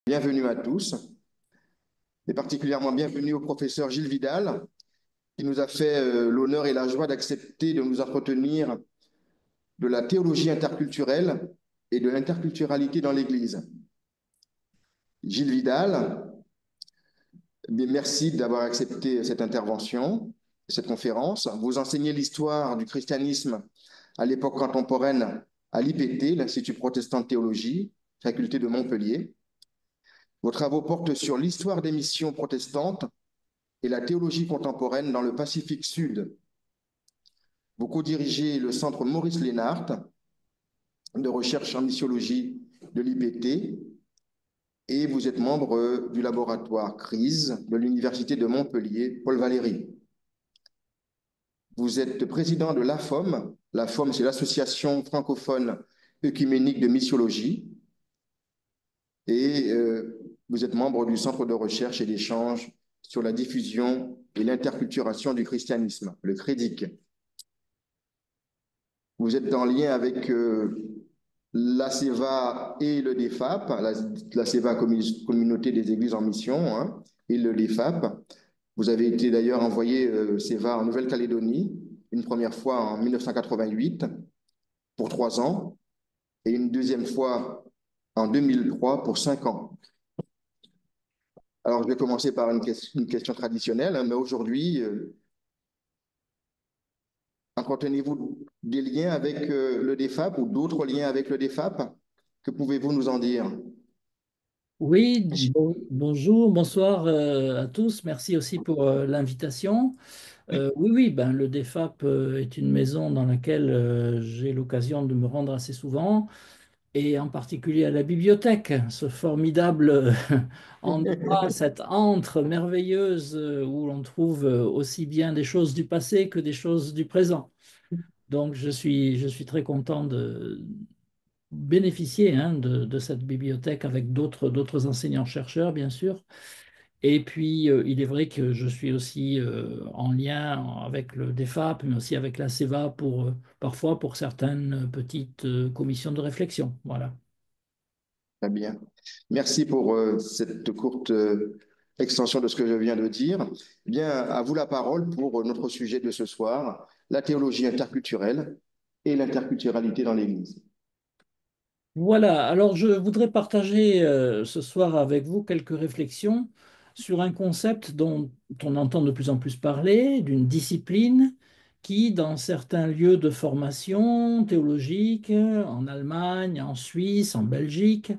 Bienvenue à tous, et particulièrement bienvenue au professeur Gilles Vidal, qui nous a fait l'honneur et la joie d'accepter de nous entretenir de la théologie interculturelle et de l'interculturalité dans l'Église. Gilles Vidal, merci d'avoir accepté cette intervention, cette conférence. Vous enseignez l'histoire du christianisme à l'époque contemporaine à l'IPT, l'Institut protestant de théologie, faculté de Montpellier. Vos travaux portent sur l'histoire des missions protestantes et la théologie contemporaine dans le Pacifique Sud. Vous co-dirigez le centre Maurice Lénart de recherche en missiologie de l'IPT et vous êtes membre du laboratoire CRISE de l'Université de Montpellier, Paul Valéry. Vous êtes président de l'AFOM. L'AFOM, c'est l'Association francophone œcuménique de missiologie. Et vous êtes membre du centre de recherche et d'échange sur la diffusion et l'interculturation du christianisme, le CREDIC. Vous êtes en lien avec la CEVA et le DEFAP, la CEVA, Communauté des Églises en Mission, hein, et le DEFAP. Vous avez été d'ailleurs envoyé CEVA en Nouvelle-Calédonie, une première fois en 1988 pour 3 ans, et une deuxième fois en 2003 pour 5 ans. Alors, je vais commencer par une question traditionnelle, hein, mais aujourd'hui, entretenez-vous des liens avec le DEFAP ou d'autres liens avec le DEFAP? Que pouvez-vous nous en dire? Oui, bonjour, bonsoir à tous. Merci aussi pour l'invitation. Oui, oui, ben, le DEFAP est une maison dans laquelle j'ai l'occasion de me rendre assez souvent, et en particulier à la bibliothèque, ce formidable endroit, cette antre merveilleuse où l'on trouve aussi bien des choses du passé que des choses du présent. Donc, je suis très content de bénéficier hein, de cette bibliothèque avec d'autres enseignants-chercheurs, bien sûr. Et puis, il est vrai que je suis aussi en lien avec le DEFAP, mais aussi avec la CEVA parfois pour certaines petites commissions de réflexion. Voilà. Très bien. Merci pour cette courte extension de ce que je viens de dire. Eh bien, à vous la parole pour notre sujet de ce soir, la théologie interculturelle et l'interculturalité dans l'Église. Voilà, alors je voudrais partager ce soir avec vous quelques réflexions sur un concept dont on entend de plus en plus parler, d'une discipline qui, dans certains lieux de formation théologique, en Allemagne, en Suisse, en Belgique,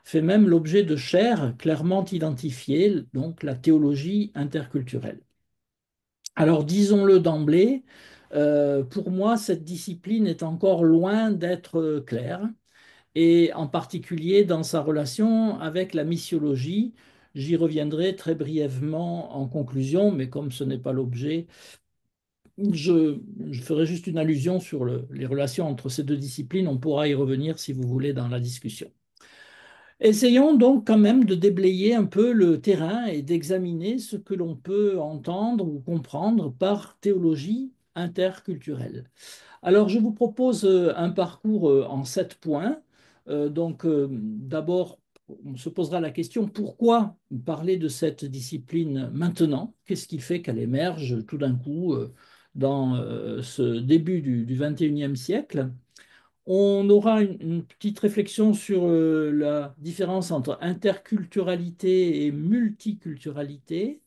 fait même l'objet de chaires clairement identifiées, donc la théologie interculturelle. Alors disons-le d'emblée, pour moi, cette discipline est encore loin d'être claire et en particulier dans sa relation avec la missiologie. J'y reviendrai très brièvement en conclusion, mais comme ce n'est pas l'objet, je ferai juste une allusion sur les relations entre ces deux disciplines. On pourra y revenir si vous voulez dans la discussion. Essayons donc quand même de déblayer un peu le terrain et d'examiner ce que l'on peut entendre ou comprendre par théologie interculturelle. Alors, je vous propose un parcours en 7 points. D'abord, on se posera la question, pourquoi parler de cette discipline maintenant? Qu'est-ce qui fait qu'elle émerge tout d'un coup dans ce début du 21e siècle? On aura une petite réflexion sur la différence entre interculturalité et multiculturalité.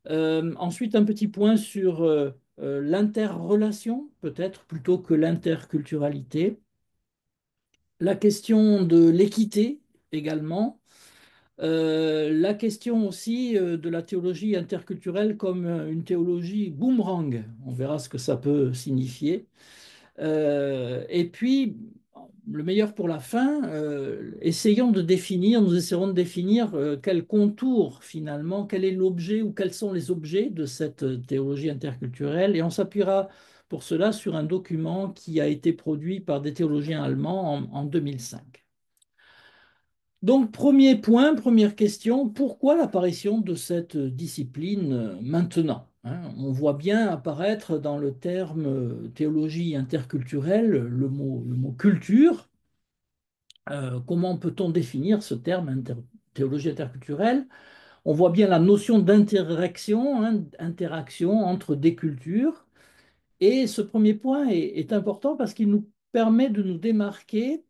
Ensuite, un petit point sur l'interrelation, peut-être plutôt que l'interculturalité. La question de l'équité également. La question aussi de la théologie interculturelle comme une théologie boomerang. On verra ce que ça peut signifier. Et puis, le meilleur pour la fin, nous essaierons de définir quel contour finalement, quel est l'objet ou quels sont les objets de cette théologie interculturelle. Et on s'appuiera pour cela sur un document qui a été produit par des théologiens allemands en 2005. Donc, premier point, première question, pourquoi l'apparition de cette discipline maintenant? Hein? On voit bien apparaître dans le terme théologie interculturelle le mot culture. Comment peut-on définir ce terme théologie interculturelle, on voit bien la notion d'interaction, hein, interaction entre des cultures. Et ce premier point est important parce qu'il nous permet de nous démarquer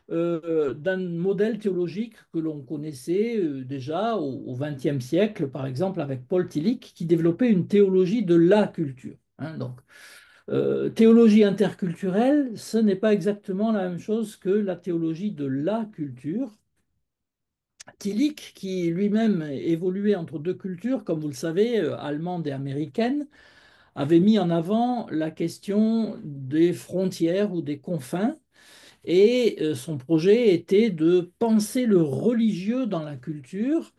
d'un modèle théologique que l'on connaissait déjà au XXe siècle, par exemple avec Paul Tillich, qui développait une théologie de la culture. Hein. Donc, théologie interculturelle, ce n'est pas exactement la même chose que la théologie de la culture. Tillich, qui lui-même évoluait entre deux cultures, comme vous le savez, allemande et américaine, avait mis en avant la question des frontières ou des confins, et son projet était de penser le religieux dans la culture.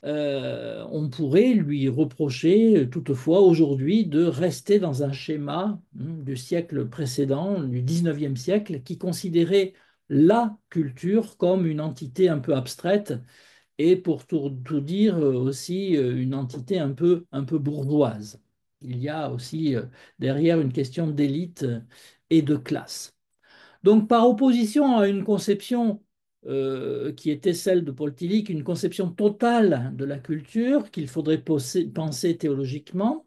On pourrait lui reprocher toutefois aujourd'hui de rester dans un schéma du siècle précédent, du 19e siècle, qui considérait la culture comme une entité un peu abstraite et pour tout dire aussi une entité un peu bourgeoise. Il y a aussi derrière une question d'élite et de classe. Donc par opposition à une conception qui était celle de Paul Tillich, une conception totale de la culture qu'il faudrait penser théologiquement,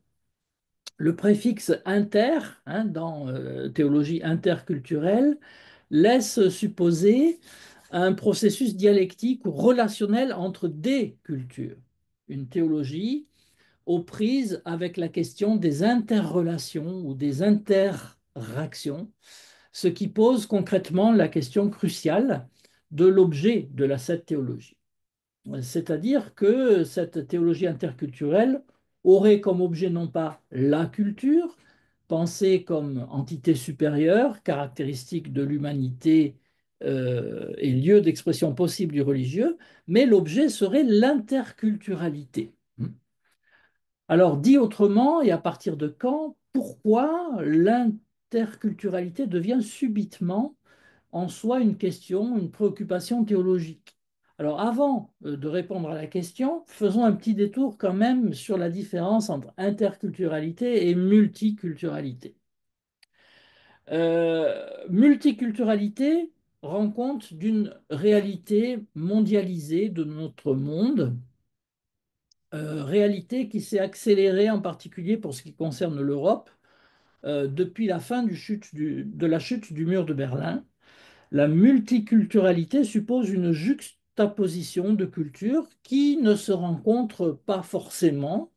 le préfixe inter, hein, dans théologie interculturelle, laisse supposer un processus dialectique ou relationnel entre des cultures, une théologie aux prises avec la question des interrelations ou des interactions, ce qui pose concrètement la question cruciale de l'objet de cette théologie. C'est-à-dire que cette théologie interculturelle aurait comme objet non pas la culture, pensée comme entité supérieure, caractéristique de l'humanité et lieu d'expression possible du religieux, mais l'objet serait l'interculturalité. Alors, dit autrement, et à partir de quand, pourquoi l'interculturalité devient subitement en soi une question, une préoccupation théologique? Alors, avant de répondre à la question, faisons un petit détour quand même sur la différence entre interculturalité et multiculturalité. Multiculturalité rend compte d'une réalité mondialisée de notre monde, réalité qui s'est accélérée en particulier pour ce qui concerne l'Europe depuis la fin de la chute du mur de Berlin. La multiculturalité suppose une juxtaposition de cultures qui ne se rencontrent pas forcément,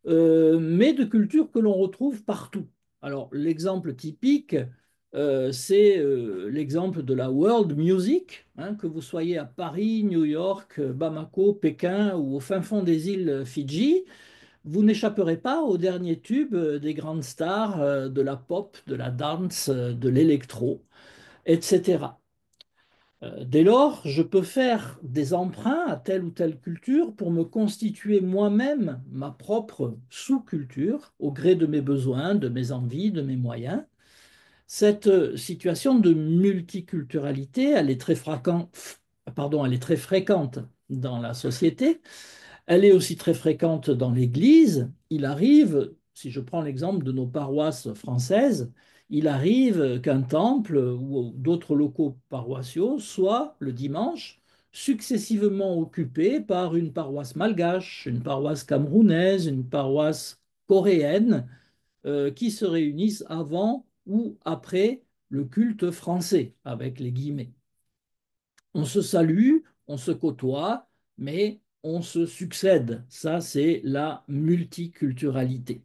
mais de cultures que l'on retrouve partout. Alors, l'exemple typique, c'est l'exemple de la world music, hein, que vous soyez à Paris, New York, Bamako, Pékin ou au fin fond des îles Fidji, vous n'échapperez pas au dernier tube des grandes stars de la pop, de la dance, de l'électro, etc. Dès lors, je peux faire des emprunts à telle ou telle culture pour me constituer moi-même ma propre sous-culture au gré de mes besoins, de mes envies, de mes moyens. Cette situation de multiculturalité, elle est très fréquente dans la société. Elle est aussi très fréquente dans l'Église. Il arrive, si je prends l'exemple de nos paroisses françaises, il arrive qu'un temple ou d'autres locaux paroissiaux soient le dimanche successivement occupés par une paroisse malgache, une paroisse camerounaise, une paroisse coréenne, qui se réunissent avant ou après le culte français, avec les guillemets. On se salue, on se côtoie, mais on se succède. Ça, c'est la multiculturalité.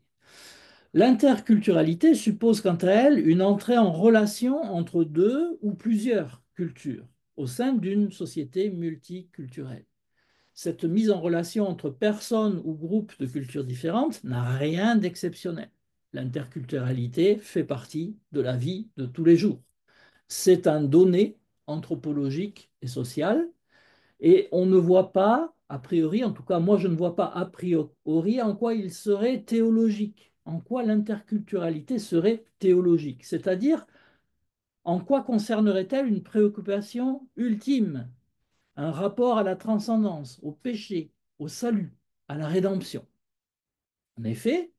L'interculturalité suppose quant à elle une entrée en relation entre deux ou plusieurs cultures au sein d'une société multiculturelle. Cette mise en relation entre personnes ou groupes de cultures différentes n'a rien d'exceptionnel. L'interculturalité fait partie de la vie de tous les jours. C'est un donné anthropologique et social, et on ne voit pas, a priori, en tout cas moi je ne vois pas a priori en quoi il serait théologique, en quoi l'interculturalité serait théologique, c'est-à-dire en quoi concernerait-elle une préoccupation ultime, un rapport à la transcendance, au péché, au salut, à la rédemption. En effet,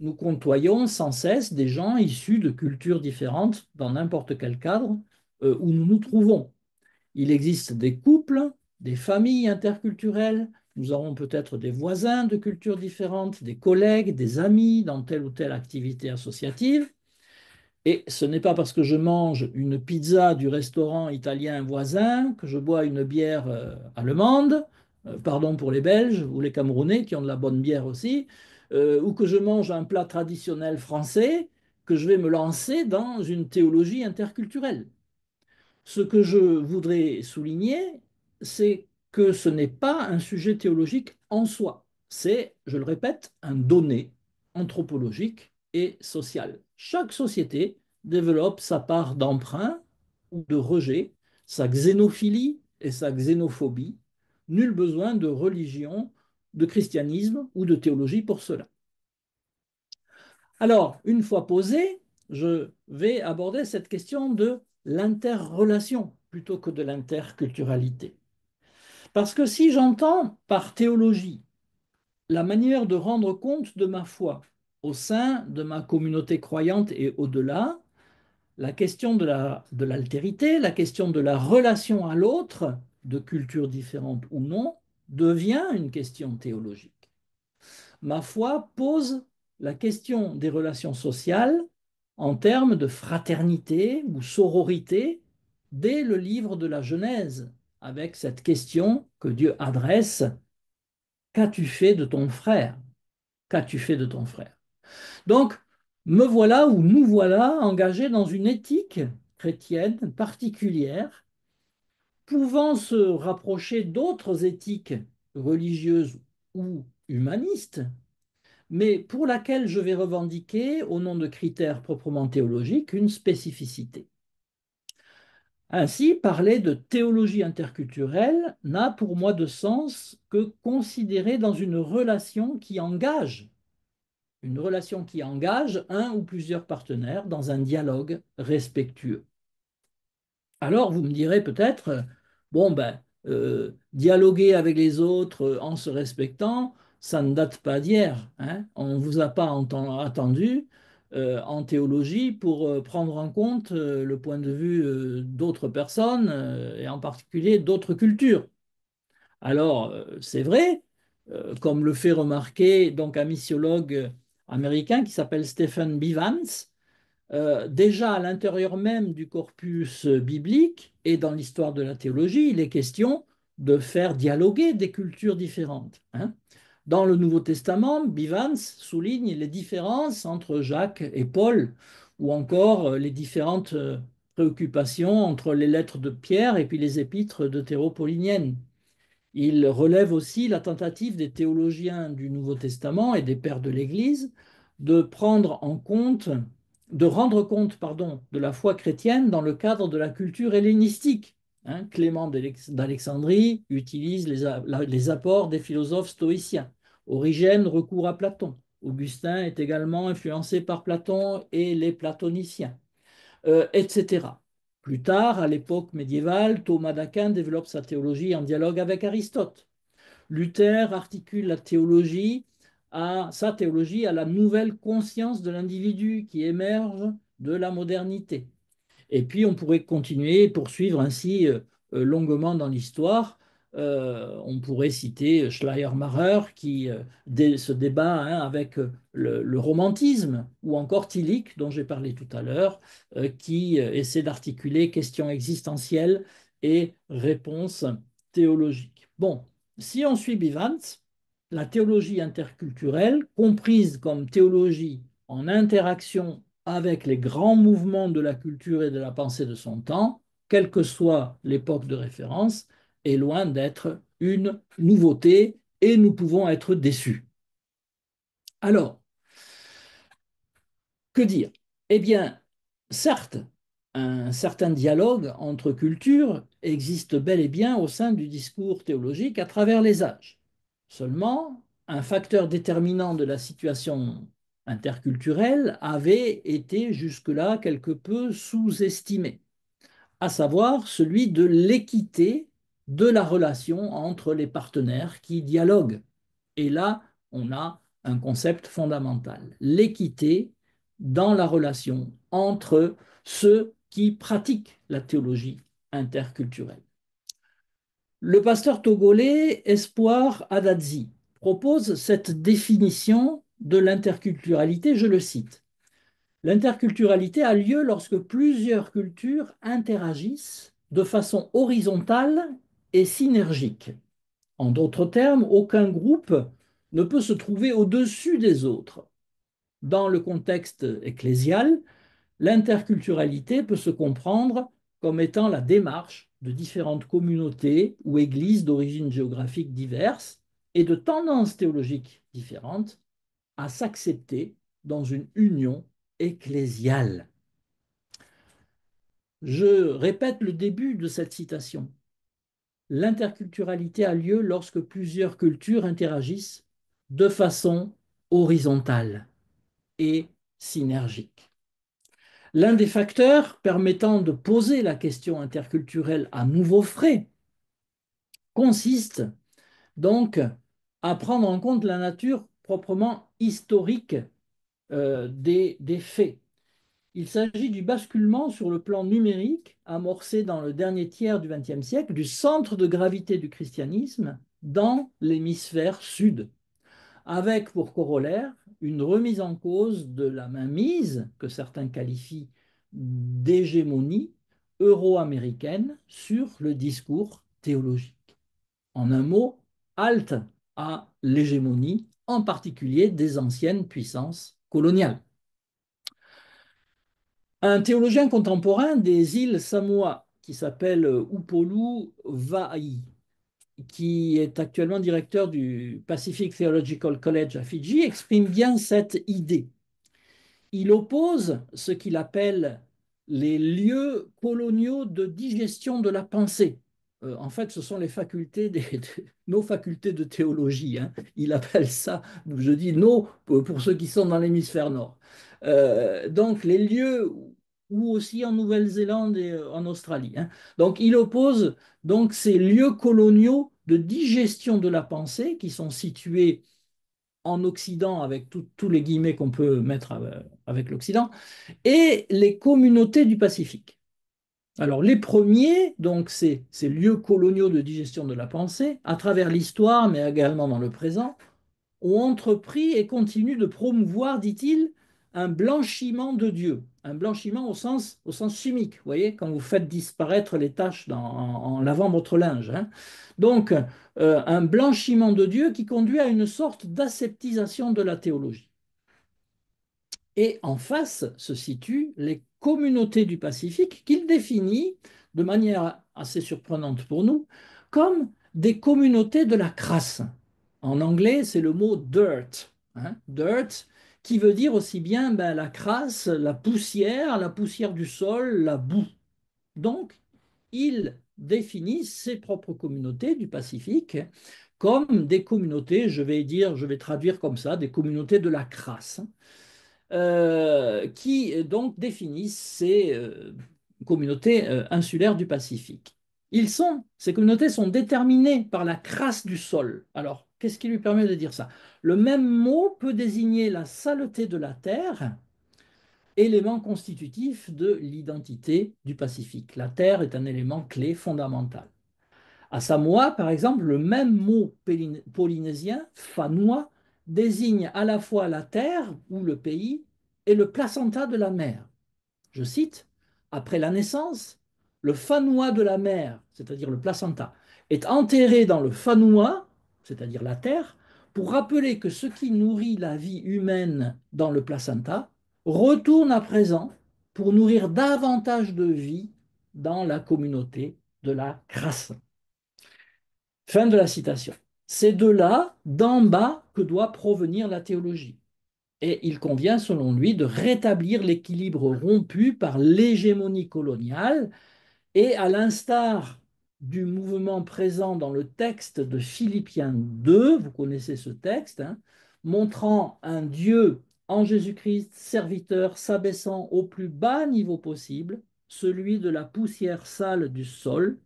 nous côtoyons sans cesse des gens issus de cultures différentes dans n'importe quel cadre où nous nous trouvons. Il existe des couples des familles interculturelles, nous aurons peut-être des voisins de cultures différentes, des collègues, des amis dans telle ou telle activité associative. Et ce n'est pas parce que je mange une pizza du restaurant italien voisin que je bois une bière allemande, pardon pour les Belges ou les Camerounais qui ont de la bonne bière aussi, ou que je mange un plat traditionnel français, que je vais me lancer dans une théologie interculturelle. Ce que je voudrais souligner, c'est que ce n'est pas un sujet théologique en soi. C'est, je le répète, un donné anthropologique et social. Chaque société développe sa part d'emprunt ou de rejet, sa xénophilie et sa xénophobie. Nul besoin de religion, de christianisme ou de théologie pour cela. Alors, une fois posé, je vais aborder cette question de l'interrelation plutôt que de l'interculturalité. Parce que si j'entends par théologie la manière de rendre compte de ma foi au sein de ma communauté croyante et au-delà, la question de l'altérité, la question de la relation à l'autre, de cultures différentes ou non, devient une question théologique. Ma foi pose la question des relations sociales en termes de fraternité ou sororité dès le livre de la Genèse, avec cette question que Dieu adresse, qu'as-tu fait de ton frère? Qu'as-tu fait de ton frère? Donc, me voilà ou nous voilà engagés dans une éthique chrétienne particulière, pouvant se rapprocher d'autres éthiques religieuses ou humanistes, mais pour laquelle je vais revendiquer, au nom de critères proprement théologiques, une spécificité. Ainsi, parler de théologie interculturelle n'a pour moi de sens que considéré dans une relation qui engage un ou plusieurs partenaires dans un dialogue respectueux. Alors, vous me direz peut-être, bon, ben, dialoguer avec les autres en se respectant, ça ne date pas d'hier, hein. On ne vous a pas attendu en théologie pour prendre en compte le point de vue d'autres personnes et en particulier d'autres cultures. Alors, c'est vrai, comme le fait remarquer donc un missiologue américain qui s'appelle Stephen Bivans, déjà à l'intérieur même du corpus biblique et dans l'histoire de la théologie, il est question de faire dialoguer des cultures différentes, hein. Dans le Nouveau Testament, Bivans souligne les différences entre Jacques et Paul, ou encore les différentes préoccupations entre les lettres de Pierre et puis les épîtres deutéro-pauliniennes. Il relève aussi la tentative des théologiens du Nouveau Testament et des pères de l'Église de prendre en compte, de rendre compte, pardon, de la foi chrétienne dans le cadre de la culture hellénistique, hein. Clément d'Alexandrie utilise les apports des philosophes stoïciens. Origène recourt à Platon. Augustin est également influencé par Platon et les platoniciens, etc. Plus tard, à l'époque médiévale, Thomas d'Aquin développe sa théologie en dialogue avec Aristote. Luther articule sa théologie à la nouvelle conscience de l'individu qui émerge de la modernité. Et puis, on pourrait continuer et poursuivre ainsi longuement dans l'histoire. On pourrait citer Schleiermacher qui se débat, hein, avec le romantisme, ou encore Tillich, dont j'ai parlé tout à l'heure, qui essaie d'articuler questions existentielles et réponses théologiques. Bon, si on suit Bivans, la théologie interculturelle, comprise comme théologie en interaction avec les grands mouvements de la culture et de la pensée de son temps, quelle que soit l'époque de référence, est loin d'être une nouveauté et nous pouvons être déçus. Alors, que dire? Eh bien, certes, un certain dialogue entre cultures existe bel et bien au sein du discours théologique à travers les âges. Seulement, un facteur déterminant de la situation interculturelle avait été jusque-là quelque peu sous-estimé, à savoir celui de l'équité de la relation entre les partenaires qui dialoguent. Et là, on a un concept fondamental, l'équité dans la relation entre ceux qui pratiquent la théologie interculturelle. Le pasteur togolais Espoir Adadzi propose cette définition de l'interculturalité, je le cite. L'interculturalité a lieu lorsque plusieurs cultures interagissent de façon horizontale et synergique. En d'autres termes, aucun groupe ne peut se trouver au-dessus des autres. Dans le contexte ecclésial, l'interculturalité peut se comprendre comme étant la démarche de différentes communautés ou églises d'origines géographiques diverses et de tendances théologiques différentes à s'accepter dans une union ecclésiale. Je répète le début de cette citation. L'interculturalité a lieu lorsque plusieurs cultures interagissent de façon horizontale et synergique. L'un des facteurs permettant de poser la question interculturelle à nouveau frais consiste donc à prendre en compte la nature proprement historique des faits. Il s'agit du basculement sur le plan numérique amorcé dans le dernier tiers du XXe siècle du centre de gravité du christianisme dans l'hémisphère sud, avec pour corollaire une remise en cause de la mainmise, que certains qualifient d'hégémonie euro-américaine, sur le discours théologique. En un mot, halte à l'hégémonie, en particulier des anciennes puissances coloniales. Un théologien contemporain des îles Samoa, qui s'appelle Upolu Va'ai, qui est actuellement directeur du Pacific Theological College à Fidji, exprime bien cette idée. Il oppose ce qu'il appelle les lieux coloniaux de digestion de la pensée. En fait, ce sont les facultés nos facultés de théologie, hein. Il appelle ça, je dis nos, pour ceux qui sont dans l'hémisphère nord. Donc, les lieux, ou aussi en Nouvelle-Zélande et en Australie, hein. Donc, il oppose donc ces lieux coloniaux de digestion de la pensée qui sont situés en Occident, avec tous les guillemets qu'on peut mettre avec l'Occident, et les communautés du Pacifique. Alors, les premiers, donc, ces lieux coloniaux de digestion de la pensée, à travers l'histoire, mais également dans le présent, ont entrepris et continuent de promouvoir, dit-il, un blanchiment de Dieu, un blanchiment au sens chimique, vous voyez, quand vous faites disparaître les taches en lavant votre linge, hein. Donc, un blanchiment de Dieu qui conduit à une sorte d'aseptisation de la théologie. Et en face se situent les communautés du Pacifique qu'il définit de manière assez surprenante pour nous comme des communautés de la crasse. En anglais, c'est le mot dirt, hein, dirt, qui veut dire aussi bien la crasse, la poussière du sol, la boue. Donc, il définit ses propres communautés du Pacifique comme des communautés, je vais traduire comme ça, des communautés de la crasse, qui donc définissent ces communautés insulaires du Pacifique. Ces communautés sont déterminées par la crasse du sol. Alors, qu'est-ce qui lui permet de dire ça? Le même mot peut désigner la saleté de la terre, élément constitutif de l'identité du Pacifique. La terre est un élément clé fondamental. À Samoa, par exemple, le même mot polynésien, fanua, désigne à la fois la terre ou le pays et le placenta de la mer. Je cite, après la naissance, le fanua de la mère, c'est-à-dire le placenta, est enterré dans le fanua, c'est-à-dire la terre, pour rappeler que ce qui nourrit la vie humaine dans le placenta retourne à présent pour nourrir davantage de vie dans la communauté de la crasse. Fin de la citation. C'est de là, d'en bas, que doit provenir la théologie. Et il convient, selon lui, de rétablir l'équilibre rompu par l'hégémonie coloniale et à l'instar du mouvement présent dans le texte de Philippiens 2, vous connaissez ce texte, hein, montrant un Dieu en Jésus-Christ, serviteur, s'abaissant au plus bas niveau possible, celui de la poussière sale du sol,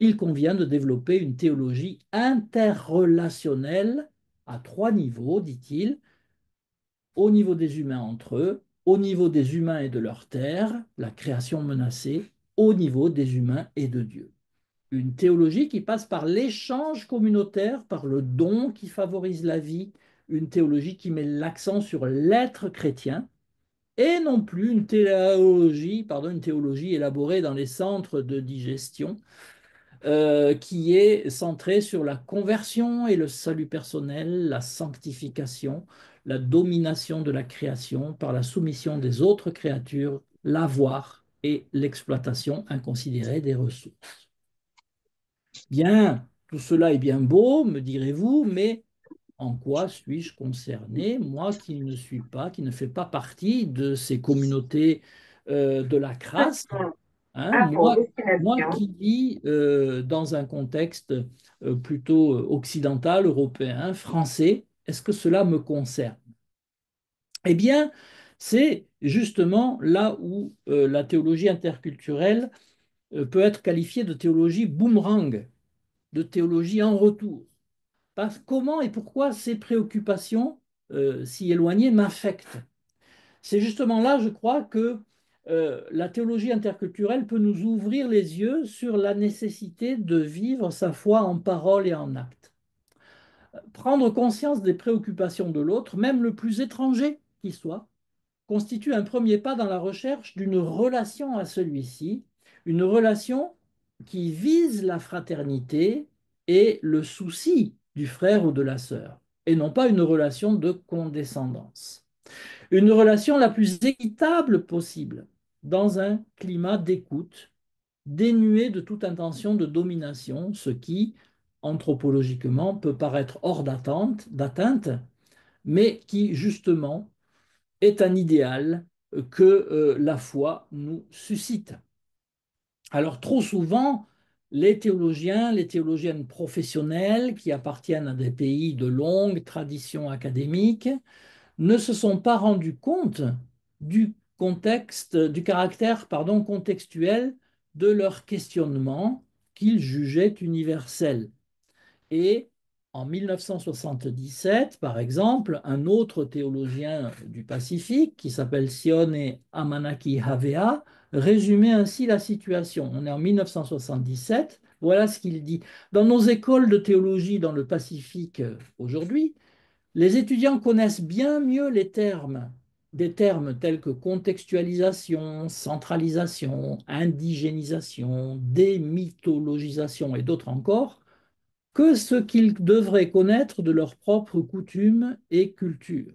il convient de développer une théologie interrelationnelle à trois niveaux, dit-il, au niveau des humains entre eux, au niveau des humains et de leur terre, la création menacée, au niveau des humains et de Dieu. une théologie qui passe par l'échange communautaire, par le don qui favorise la vie, une théologie qui met l'accent sur l'être chrétien, et non plus une théologie élaborée dans les centres de digestion, qui est centrée sur la conversion et le salut personnel, la sanctification, la domination de la création par la soumission des autres créatures, l'avoir et l'exploitation inconsidérée des ressources. Bien, tout cela est bien beau, me direz-vous, mais en quoi suis-je concerné, moi qui ne fais pas partie de ces communautés de la crasse, hein, À pour moi destination. qui vis dans un contexte plutôt occidental, européen, français, est-ce que cela me concerne? Eh bien, c'est justement là où la théologie interculturelle peut être qualifiée de théologie boomerang, de théologie en retour. Comment et pourquoi ces préoccupations si éloignées m'affectent? C'est justement là, je crois, que la théologie interculturelle peut nous ouvrir les yeux sur la nécessité de vivre sa foi en parole et en acte. Prendre conscience des préoccupations de l'autre, même le plus étranger qu'il soit, constitue un premier pas dans la recherche d'une relation à celui-ci, une relation qui vise la fraternité et le souci du frère ou de la sœur, et non pas une relation de condescendance. Une relation la plus équitable possible, dans un climat d'écoute, dénué de toute intention de domination, ce qui, anthropologiquement, peut paraître hors d'atteinte, mais qui, justement, est un idéal que la foi nous suscite. Alors trop souvent, les théologiens, les théologiennes professionnelles qui appartiennent à des pays de longue tradition académique ne se sont pas rendus compte du contexte, du caractère, pardon, contextuel de leur questionnement qu'ils jugeaient universel. Et en 1977, par exemple, un autre théologien du Pacifique, qui s'appelle Sione Amanaki Havea, résumait ainsi la situation. On est en 1977, voilà ce qu'il dit. Dans nos écoles de théologie dans le Pacifique aujourd'hui, les étudiants connaissent bien mieux des termes tels que contextualisation, centralisation, indigénisation, démythologisation et d'autres encore, que ce qu'ils devraient connaître de leurs propres coutumes et cultures.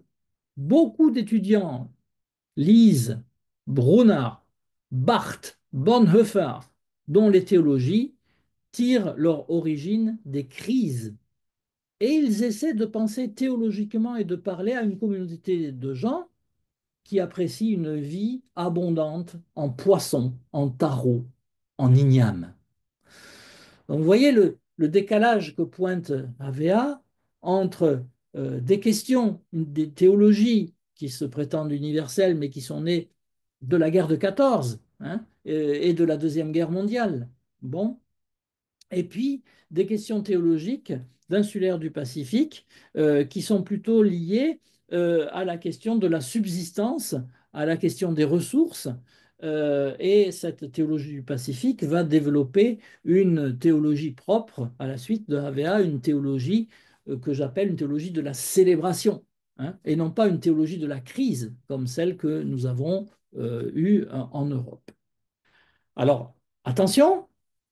Beaucoup d'étudiants lisent Brunner, Barth, Bonhoeffer, dont les théologies tirent leur origine des crises. Et ils essaient de penser théologiquement et de parler à une communauté de gens qui apprécient une vie abondante en poissons, en tarots, en ignames. Donc, vous voyez le décalage que pointe AVA entre des questions, des théologies qui se prétendent universelles, mais qui sont nées de la guerre de 14 hein, et de la Deuxième Guerre mondiale. Bon, et puis des questions théologiques d'insulaire du Pacifique qui sont plutôt liées à la question de la subsistance, à la question des ressources. Et cette théologie du Pacifique va développer une théologie propre à la suite de HVA, une théologie que j'appelle une théologie de la célébration, hein, et non pas une théologie de la crise comme celle que nous avons eue en Europe. Alors, attention,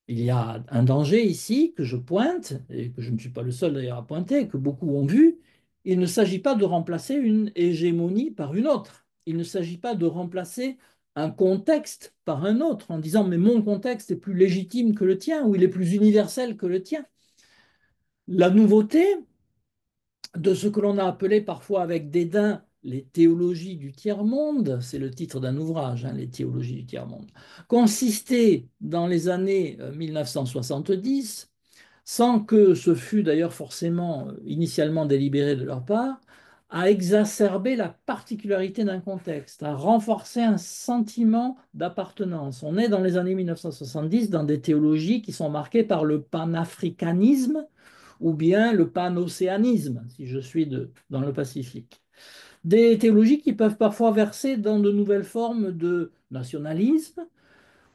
il y a un danger ici que je pointe, et que je ne suis pas le seul d'ailleurs à pointer, que beaucoup ont vu. Il ne s'agit pas de remplacer une hégémonie par une autre. Il ne s'agit pas de remplacer un contexte par un autre en disant mais mon contexte est plus légitime que le tien ou il est plus universel que le tien. La nouveauté, de ce que l'on a appelé parfois avec dédain les théologies du tiers-monde, c'est le titre d'un ouvrage, hein, les théologies du tiers-monde, consistait dans les années 1970, sans que ce fût d'ailleurs forcément initialement délibéré de leur part, à exacerber la particularité d'un contexte, à renforcer un sentiment d'appartenance. On est dans les années 1970 dans des théologies qui sont marquées par le panafricanisme, ou bien le panocéanisme, si je suis dans le Pacifique. Des théologies qui peuvent parfois verser dans de nouvelles formes de nationalisme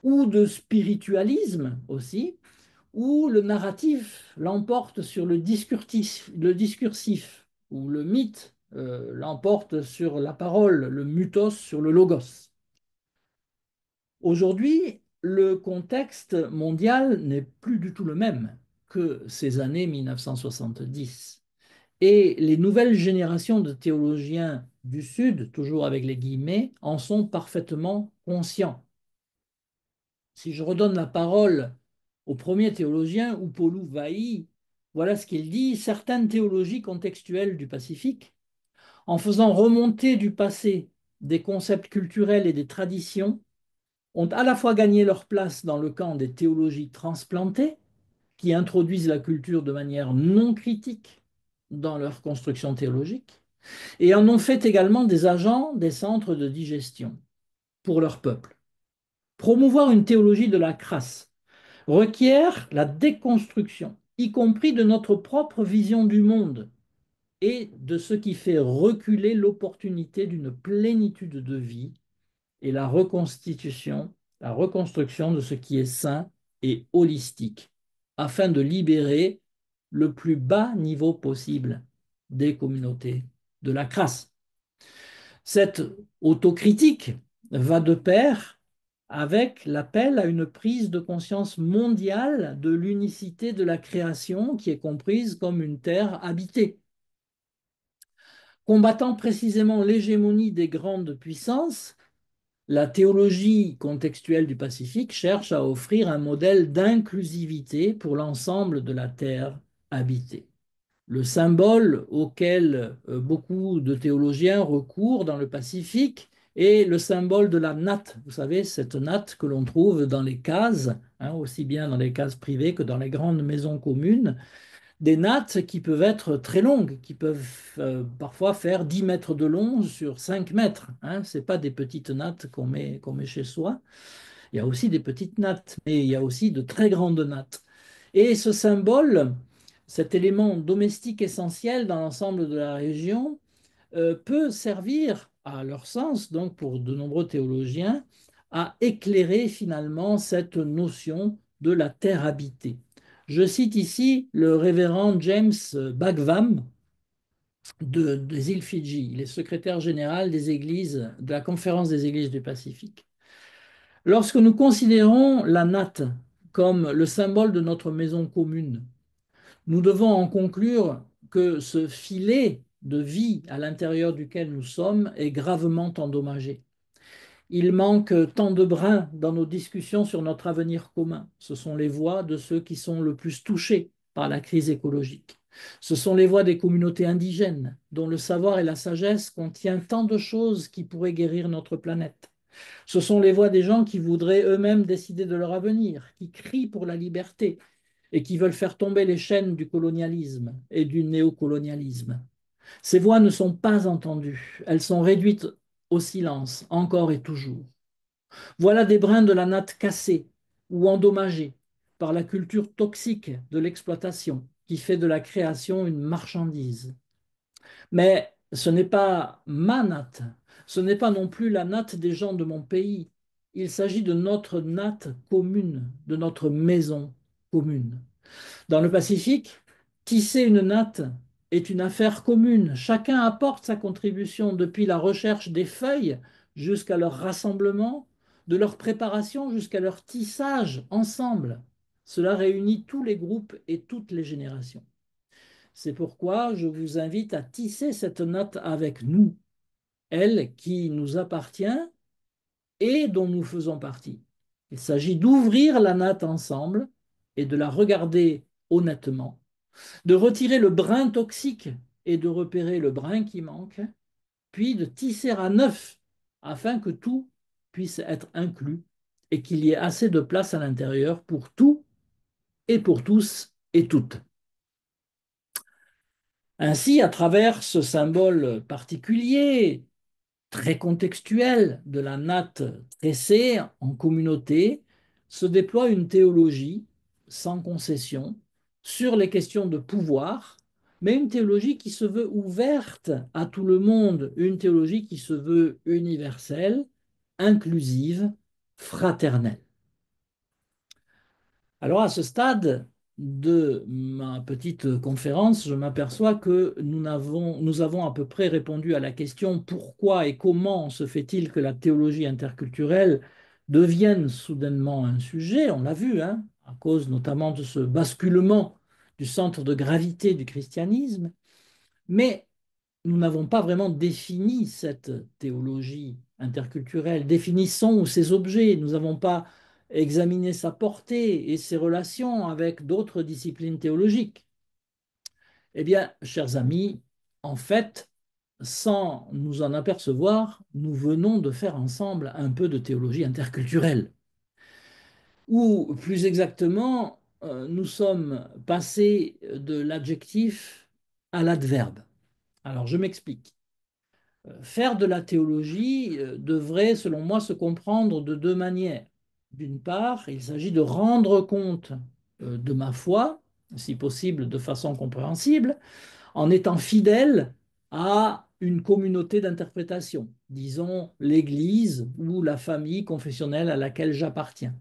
ou de spiritualisme aussi, où le narratif l'emporte sur le discursif, où le mythe l'emporte sur la parole, le mythos sur le logos. Aujourd'hui, le contexte mondial n'est plus du tout le même que ces années 1970. Et les nouvelles générations de théologiens du Sud, toujours avec les guillemets, en sont parfaitement conscients. Si je redonne la parole au premier théologien, Upolu Vaï, voilà ce qu'il dit: certaines théologies contextuelles du Pacifique, en faisant remonter du passé des concepts culturels et des traditions, ont à la fois gagné leur place dans le camp des théologies transplantées, qui introduisent la culture de manière non critique dans leur construction théologique, et en ont fait également des agents des centres de digestion pour leur peuple. Promouvoir une théologie de la crasse requiert la déconstruction, y compris de notre propre vision du monde et de ce qui fait reculer l'opportunité d'une plénitude de vie et la reconstruction de ce qui est sain et holistique, afin de libérer le plus bas niveau possible des communautés de la crasse. Cette autocritique va de pair avec l'appel à une prise de conscience mondiale de l'unicité de la création qui est comprise comme une terre habitée. Combattant précisément l'hégémonie des grandes puissances, la théologie contextuelle du Pacifique cherche à offrir un modèle d'inclusivité pour l'ensemble de la terre habitée. Le symbole auquel beaucoup de théologiens recourent dans le Pacifique est le symbole de la natte. Vous savez, cette natte que l'on trouve dans les cases, hein, aussi bien dans les cases privées que dans les grandes maisons communes, des nattes qui peuvent être très longues, qui peuvent parfois faire 10 mètres de long sur 5 mètres. Hein. Ce n'est pas des petites nattes qu'on met chez soi. Il y a aussi des petites nattes, mais il y a aussi de très grandes nattes. Et ce symbole, cet élément domestique essentiel dans l'ensemble de la région, peut servir, à leur sens, donc pour de nombreux théologiens, à éclairer finalement cette notion de la terre habitée. Je cite ici le révérend James Bagvam des îles Fidji. Il est secrétaire général des églises, de la Conférence des Églises du Pacifique. Lorsque nous considérons la natte comme le symbole de notre maison commune, nous devons en conclure que ce filet de vie à l'intérieur duquel nous sommes est gravement endommagé. Il manque tant de brins dans nos discussions sur notre avenir commun. Ce sont les voix de ceux qui sont le plus touchés par la crise écologique. Ce sont les voix des communautés indigènes, dont le savoir et la sagesse contiennent tant de choses qui pourraient guérir notre planète. Ce sont les voix des gens qui voudraient eux-mêmes décider de leur avenir, qui crient pour la liberté et qui veulent faire tomber les chaînes du colonialisme et du néocolonialisme. Ces voix ne sont pas entendues, elles sont réduites au silence, encore et toujours. Voilà des brins de la natte cassée ou endommagée par la culture toxique de l'exploitation qui fait de la création une marchandise. Mais ce n'est pas ma natte, ce n'est pas non plus la natte des gens de mon pays. Il s'agit de notre natte commune, de notre maison commune. Dans le Pacifique, tisser une natte est une affaire commune. Chacun apporte sa contribution depuis la recherche des feuilles jusqu'à leur rassemblement, de leur préparation jusqu'à leur tissage ensemble. Cela réunit tous les groupes et toutes les générations. C'est pourquoi je vous invite à tisser cette natte avec nous, elle qui nous appartient et dont nous faisons partie. Il s'agit d'ouvrir la natte ensemble et de la regarder honnêtement, de retirer le brin toxique et de repérer le brin qui manque, puis de tisser à neuf afin que tout puisse être inclus et qu'il y ait assez de place à l'intérieur pour tout et pour tous et toutes. Ainsi, à travers ce symbole particulier, très contextuel de la natte tressée en communauté, se déploie une théologie sans concession sur les questions de pouvoir, mais une théologie qui se veut ouverte à tout le monde, une théologie qui se veut universelle, inclusive, fraternelle. Alors à ce stade de ma petite conférence, je m'aperçois que nous avons à peu près répondu à la question pourquoi et comment se fait-il que la théologie interculturelle devienne soudainement un sujet, on l'a vu, hein, à cause notamment de ce basculement du centre de gravité du christianisme, mais nous n'avons pas vraiment défini cette théologie interculturelle. Définissons ses objets. Nous n'avons pas examiné sa portée et ses relations avec d'autres disciplines théologiques. Eh bien, chers amis, en fait, sans nous en apercevoir, nous venons de faire ensemble un peu de théologie interculturelle. Ou plus exactement, nous sommes passés de l'adjectif à l'adverbe. Alors, je m'explique. Faire de la théologie devrait, selon moi, se comprendre de deux manières. D'une part, il s'agit de rendre compte de ma foi, si possible de façon compréhensible, en étant fidèle à une communauté d'interprétation, disons l'Église ou la famille confessionnelle à laquelle j'appartiens.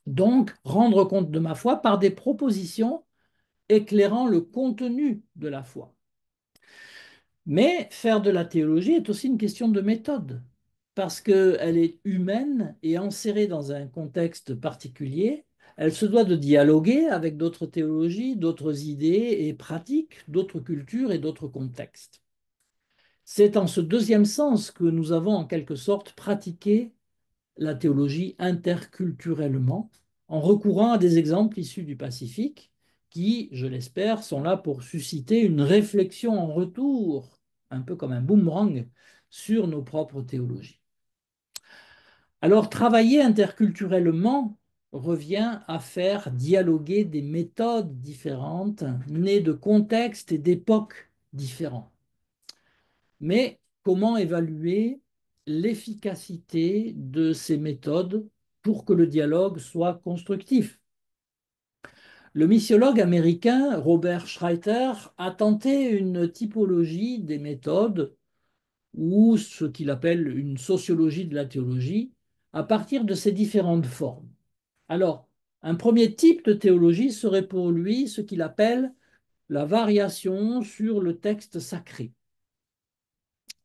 Donc, rendre compte de ma foi par des propositions éclairant le contenu de la foi. Mais faire de la théologie est aussi une question de méthode, parce qu'elle est humaine et insérée dans un contexte particulier. Elle se doit de dialoguer avec d'autres théologies, d'autres idées et pratiques, d'autres cultures et d'autres contextes. C'est en ce deuxième sens que nous avons en quelque sorte pratiqué la théologie interculturellement, en recourant à des exemples issus du Pacifique qui, je l'espère, sont là pour susciter une réflexion en retour, un peu comme un boomerang, sur nos propres théologies. Alors, travailler interculturellement revient à faire dialoguer des méthodes différentes, nées de contextes et d'époques différents. Mais comment évaluer l'efficacité de ces méthodes pour que le dialogue soit constructif? Le missiologue américain Robert Schreiter a tenté une typologie des méthodes ou ce qu'il appelle une sociologie de la théologie à partir de ces différentes formes. Alors, un premier type de théologie serait pour lui ce qu'il appelle la variation sur le texte sacré.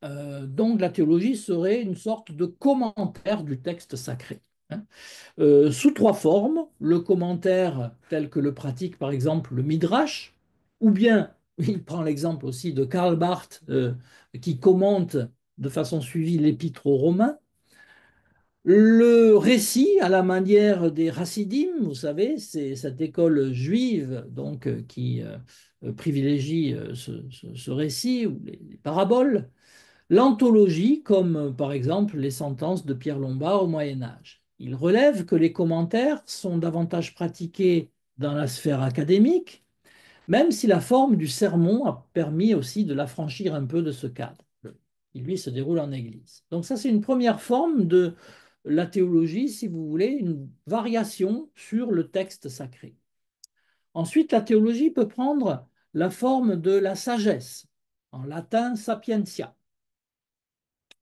Donc la théologie serait une sorte de commentaire du texte sacré, hein. Sous trois formes, le commentaire tel que le pratique par exemple le Midrash, ou bien il prend l'exemple aussi de Karl Barth qui commente de façon suivie l'épître aux Romains, le récit à la manière des Chassidim, vous savez, c'est cette école juive donc, qui privilégie ce récit ou les paraboles. L'anthologie, comme par exemple les sentences de Pierre Lombard au Moyen Âge. Il relève que les commentaires sont davantage pratiqués dans la sphère académique, même si la forme du sermon a permis aussi de l'affranchir un peu de ce cadre, qui lui se déroule en Église. Donc ça, c'est une première forme de la théologie, si vous voulez, une variation sur le texte sacré. Ensuite, la théologie peut prendre la forme de la sagesse, en latin sapientia.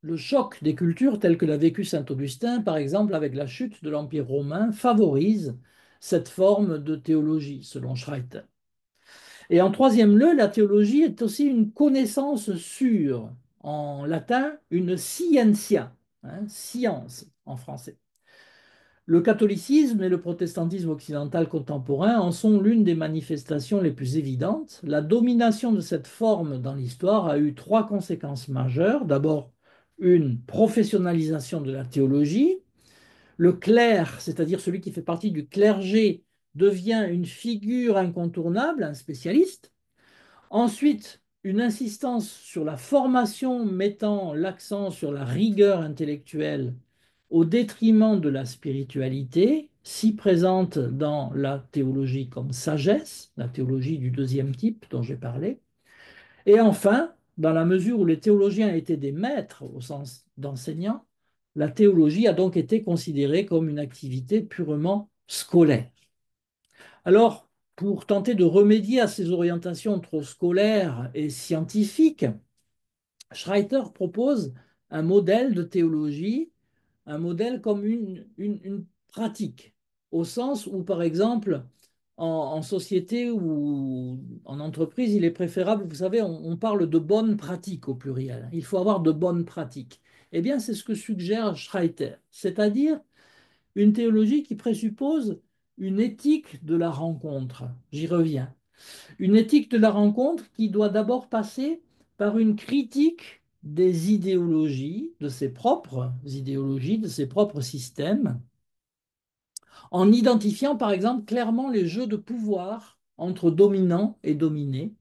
Le choc des cultures tel que l'a vécu saint Augustin, par exemple, avec la chute de l'Empire romain, favorise cette forme de théologie, selon Schreiter. Et en troisième lieu, la théologie est aussi une connaissance sûre, en latin, une scientia, hein, science en français. Le catholicisme et le protestantisme occidental contemporain en sont l'une des manifestations les plus évidentes. La domination de cette forme dans l'histoire a eu trois conséquences majeures. D'abord, une professionnalisation de la théologie. Le clerc, c'est-à-dire celui qui fait partie du clergé, devient une figure incontournable, un spécialiste. Ensuite, une insistance sur la formation mettant l'accent sur la rigueur intellectuelle au détriment de la spiritualité, si présente dans la théologie comme sagesse, la théologie du deuxième type dont j'ai parlé. Et enfin, dans la mesure où les théologiens étaient des maîtres au sens d'enseignants, la théologie a donc été considérée comme une activité purement scolaire. Alors, pour tenter de remédier à ces orientations trop scolaires et scientifiques, Schreiter propose un modèle de théologie, un modèle comme une pratique au sens où, par exemple, en société ou en entreprise, il est préférable, vous savez, on parle de bonnes pratiques au pluriel. Il faut avoir de bonnes pratiques. Eh bien, c'est ce que suggère Schreiter, c'est-à-dire une théologie qui présuppose une éthique de la rencontre. J'y reviens. Une éthique de la rencontre qui doit d'abord passer par une critique des idéologies, de ses propres idéologies, de ses propres systèmes, en identifiant par exemple clairement les jeux de pouvoir entre dominants et dominés,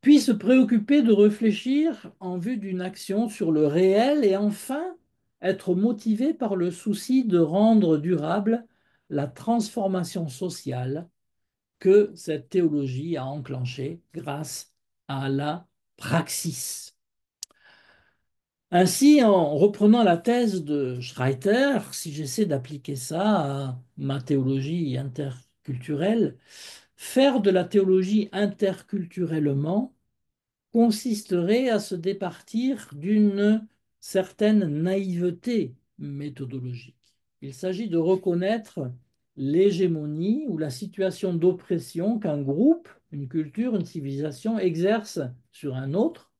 puis se préoccuper de réfléchir en vue d'une action sur le réel et enfin être motivé par le souci de rendre durable la transformation sociale que cette théologie a enclenchée grâce à la praxis. Ainsi, en reprenant la thèse de Schreiter, si j'essaie d'appliquer ça à ma théologie interculturelle, faire de la théologie interculturellement consisterait à se départir d'une certaine naïveté méthodologique. Il s'agit de reconnaître l'hégémonie ou la situation d'oppression qu'un groupe, une culture, une civilisation exerce sur un autre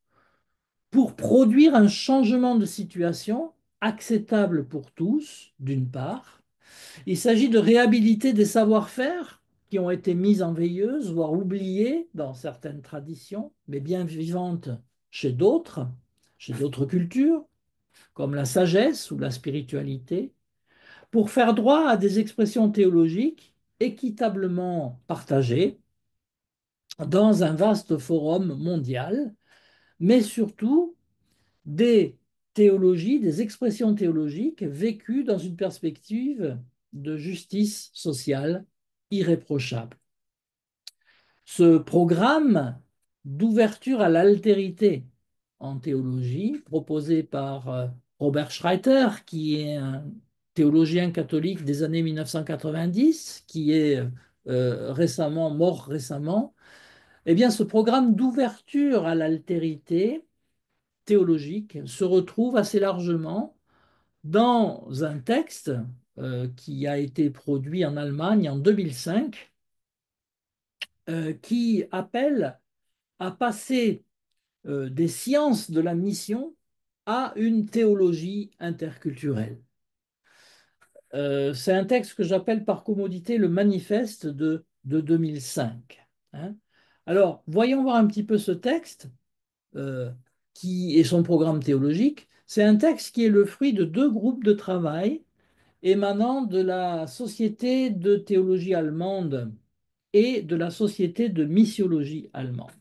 pour produire un changement de situation acceptable pour tous, d'une part. Il s'agit de réhabiliter des savoir-faire qui ont été mis en veilleuse, voire oubliés dans certaines traditions, mais bien vivantes chez d'autres cultures, comme la sagesse ou la spiritualité, pour faire droit à des expressions théologiques équitablement partagées dans un vaste forum mondial, mais surtout des théologies, des expressions théologiques vécues dans une perspective de justice sociale irréprochable. Ce programme d'ouverture à l'altérité en théologie, proposé par Robert Schreiter, qui est un théologien catholique des années 1990, qui est mort récemment, eh bien, ce programme d'ouverture à l'altérité théologique se retrouve assez largement dans un texte qui a été produit en Allemagne en 2005, qui appelle à passer des sciences de la mission à une théologie interculturelle. C'est un texte que j'appelle par commodité le manifeste de 2005. Hein. Alors, voyons voir un petit peu ce texte euh, qui est son programme théologique. C'est un texte qui est le fruit de deux groupes de travail émanant de la Société de théologie allemande et de la Société de missiologie allemande.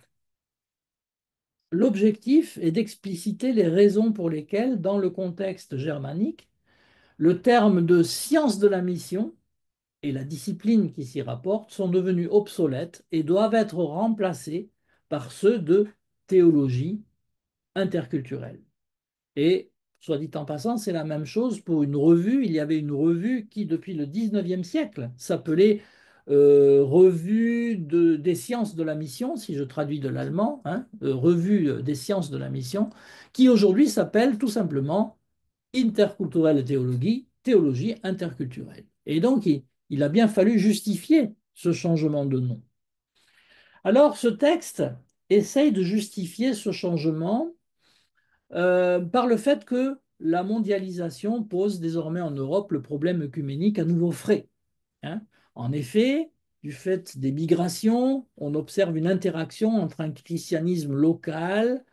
L'objectif est d'expliciter les raisons pour lesquelles, dans le contexte germanique, le terme de science de la mission et la discipline qui s'y rapporte sont devenus obsolètes et doivent être remplacés par ceux de théologie interculturelle. Et, soit dit en passant, c'est la même chose pour une revue. Il y avait une revue qui, depuis le 19e siècle, s'appelait Revue des sciences de la mission, si je traduis de l'allemand, hein, Revue des sciences de la mission, qui aujourd'hui s'appelle tout simplement Interculturelle Théologie, théologie interculturelle. Et donc, il a bien fallu justifier ce changement de nom. Alors, ce texte essaye de justifier ce changement par le fait que la mondialisation pose désormais en Europe le problème œcuménique à nouveau frais. Hein. En effet, du fait des migrations, on observe une interaction entre un christianisme local,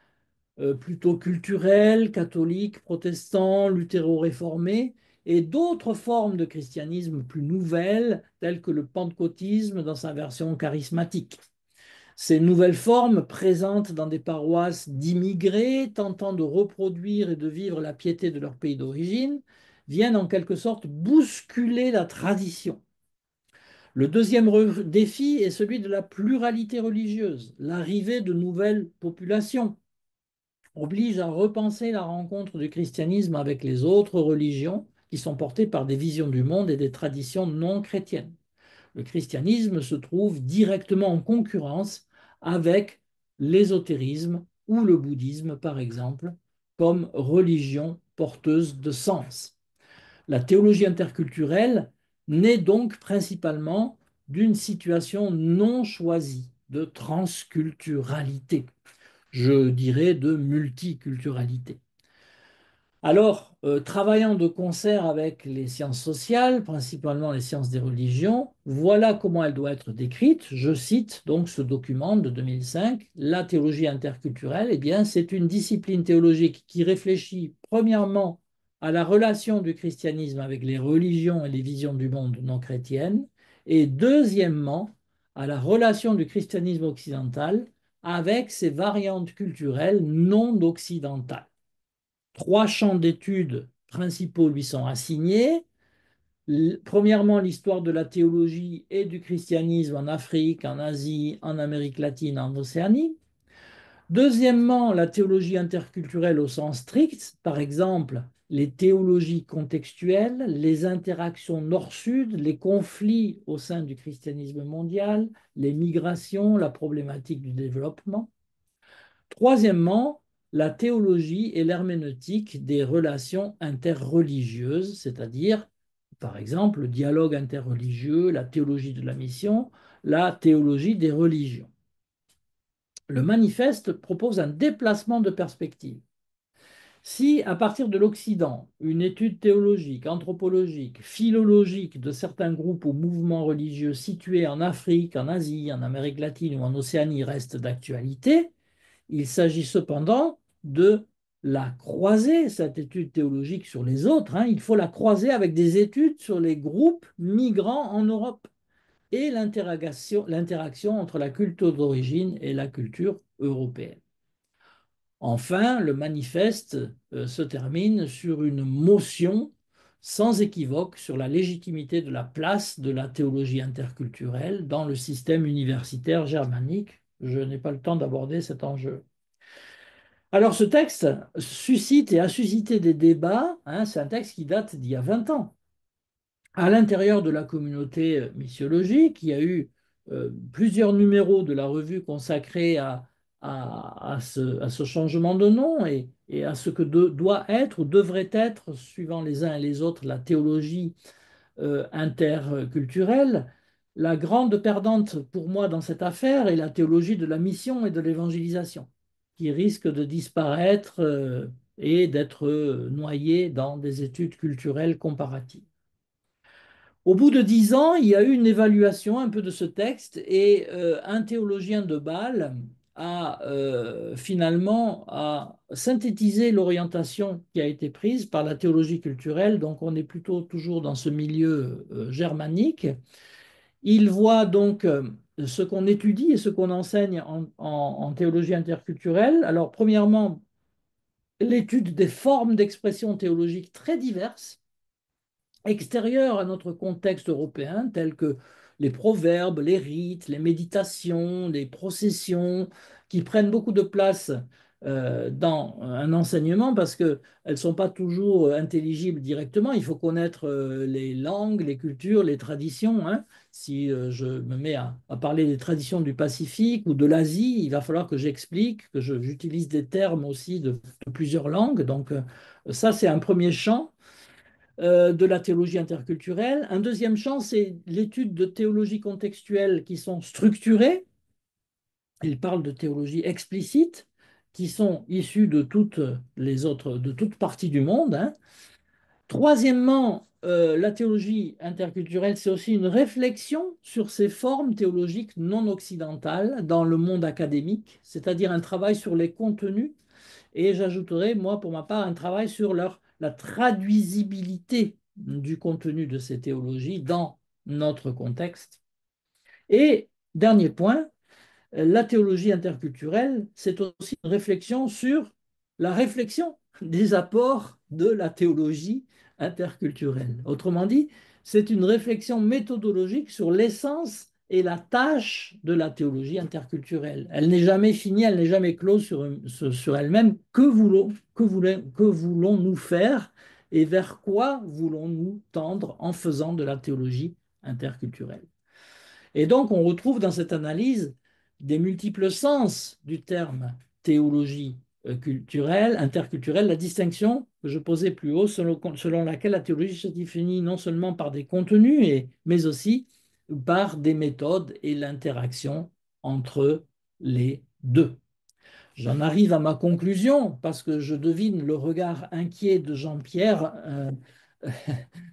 plutôt culturel, catholique, protestant, luthéro-réformé, et d'autres formes de christianisme plus nouvelles, telles que le pentecôtisme dans sa version charismatique. Ces nouvelles formes, présentes dans des paroisses d'immigrés tentant de reproduire et de vivre la piété de leur pays d'origine, viennent en quelque sorte bousculer la tradition. Le deuxième défi est celui de la pluralité religieuse. L'arrivée de nouvelles populations oblige à repenser la rencontre du christianisme avec les autres religions qui sont portées par des visions du monde et des traditions non chrétiennes. Le christianisme se trouve directement en concurrence avec l'ésotérisme ou le bouddhisme, par exemple, comme religion porteuse de sens. La théologie interculturelle naît donc principalement d'une situation non choisie de transculturalité, je dirais de multiculturalité. Alors, travaillant de concert avec les sciences sociales, principalement les sciences des religions, voilà comment elle doit être décrite. Je cite donc ce document de 2005. La théologie interculturelle, eh bien, c'est une discipline théologique qui réfléchit premièrement à la relation du christianisme avec les religions et les visions du monde non chrétiennes, et deuxièmement, à la relation du christianisme occidental avec ses variantes culturelles non occidentales. Trois champs d'études principaux lui sont assignés. Premièrement, l'histoire de la théologie et du christianisme en Afrique, en Asie, en Amérique latine, en Océanie. Deuxièmement, la théologie interculturelle au sens strict, par exemple les théologies contextuelles, les interactions nord-sud, les conflits au sein du christianisme mondial, les migrations, la problématique du développement. Troisièmement, la théologie et l'herméneutique des relations interreligieuses, c'est-à-dire, par exemple, le dialogue interreligieux, la théologie de la mission, la théologie des religions. Le manifeste propose un déplacement de perspective. Si, à partir de l'Occident, une étude théologique, anthropologique, philologique de certains groupes ou mouvements religieux situés en Afrique, en Asie, en Amérique latine ou en Océanie reste d'actualité, il s'agit cependant de la croiser, cette étude théologique sur les autres. Il faut la croiser avec des études sur les groupes migrants en Europe et l'interaction entre la culture d'origine et la culture européenne. Enfin, le manifeste se termine sur une motion sans équivoque sur la légitimité de la place de la théologie interculturelle dans le système universitaire germanique. Je n'ai pas le temps d'aborder cet enjeu. Alors, ce texte suscite et a suscité des débats. C'est un texte qui date d'il y a 20 ans. À l'intérieur de la communauté missiologique, il y a eu plusieurs numéros de la revue consacrés à ce changement de nom et à ce que doit être ou devrait être, suivant les uns et les autres, la théologie interculturelle. La grande perdante pour moi dans cette affaire est la théologie de la mission et de l'évangélisation, qui risque de disparaître et d'être noyée dans des études culturelles comparatives. Au bout de 10 ans, il y a eu une évaluation un peu de ce texte et un théologien de Bâle a finalement synthétisé l'orientation qui a été prise par la théologie culturelle. Donc on est plutôt toujours dans ce milieu germanique. Il voit donc ce qu'on étudie et ce qu'on enseigne en théologie interculturelle. Alors premièrement, l'étude des formes d'expression théologique très diverses extérieurs à notre contexte européen, tels que les proverbes, les rites, les méditations, les processions, qui prennent beaucoup de place dans un enseignement parce qu'elles ne sont pas toujours intelligibles directement. Il faut connaître les langues, les cultures, les traditions. Si je me mets à parler des traditions du Pacifique ou de l'Asie, il va falloir que j'explique, que j'utilise des termes aussi de plusieurs langues. Donc ça, c'est un premier champ de la théologie interculturelle. Un deuxième champ, c'est l'étude de théologie contextuelle qui sont structurées. Il parle de théologie explicite, qui sont issues de toutes les autres, de toutes parties du monde. Troisièmement, la théologie interculturelle, c'est aussi une réflexion sur ces formes théologiques non occidentales dans le monde académique, c'est-à-dire un travail sur les contenus. Et j'ajouterai, moi, pour ma part, un travail sur la traduisibilité du contenu de ces théologies dans notre contexte. Et dernier point, la théologie interculturelle, c'est aussi une réflexion sur la réflexion des apports de la théologie interculturelle. Autrement dit, c'est une réflexion méthodologique sur l'essence et la tâche de la théologie interculturelle. Elle n'est jamais finie, elle n'est jamais close sur elle-même. Que voulons-nous faire et vers quoi voulons-nous tendre en faisant de la théologie interculturelle? Et donc, on retrouve dans cette analyse des multiples sens du terme théologie culturelle, interculturelle, la distinction que je posais plus haut, selon laquelle la théologie se définit non seulement par des contenus, mais aussi par des méthodes et l'interaction entre les deux. J'en arrive à ma conclusion parce que je devine le regard inquiet de Jean-Pierre,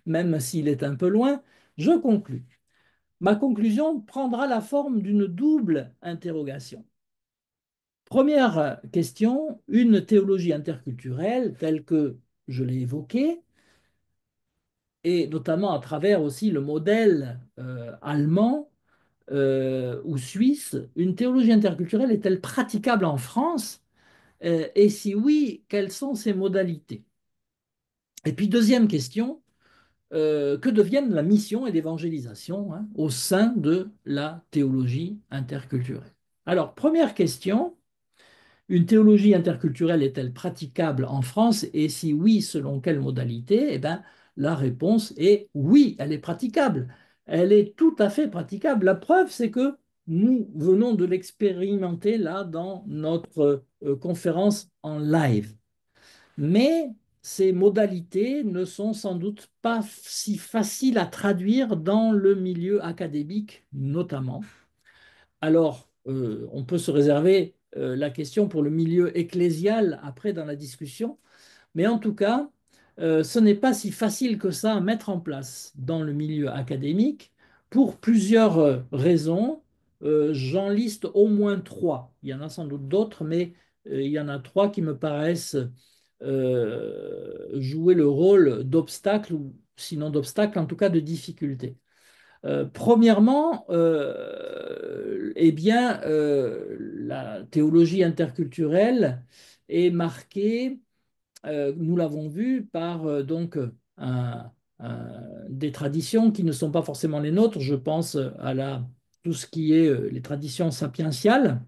même s'il est un peu loin. Je conclus. Ma conclusion prendra la forme d'une double interrogation. Première question, une théologie interculturelle telle que je l'ai évoquée, et notamment à travers aussi le modèle allemand ou suisse, une théologie interculturelle est-elle praticable en France? Et si oui, quelles sont ses modalités? Et puis deuxième question, que deviennent la mission et l'évangélisation hein, au sein de la théologie interculturelle? Alors, première question, une théologie interculturelle est-elle praticable en France? Et si oui, selon quelle modalité? Eh bien, la réponse est oui, elle est praticable. Elle est tout à fait praticable. La preuve, c'est que nous venons de l'expérimenter là dans notre conférence en live. Mais ces modalités ne sont sans doute pas si faciles à traduire dans le milieu académique, notamment. Alors, on peut se réserver la question pour le milieu ecclésial après dans la discussion, mais en tout cas, ce n'est pas si facile que ça à mettre en place dans le milieu académique pour plusieurs raisons. J'en liste au moins trois. Il y en a sans doute d'autres, mais il y en a trois qui me paraissent jouer le rôle d'obstacle, ou sinon d'obstacle, en tout cas de difficulté. Premièrement, eh bien, la théologie interculturelle est marquée, nous l'avons vu, par des traditions qui ne sont pas forcément les nôtres. Je pense tout ce qui est les traditions sapientiales,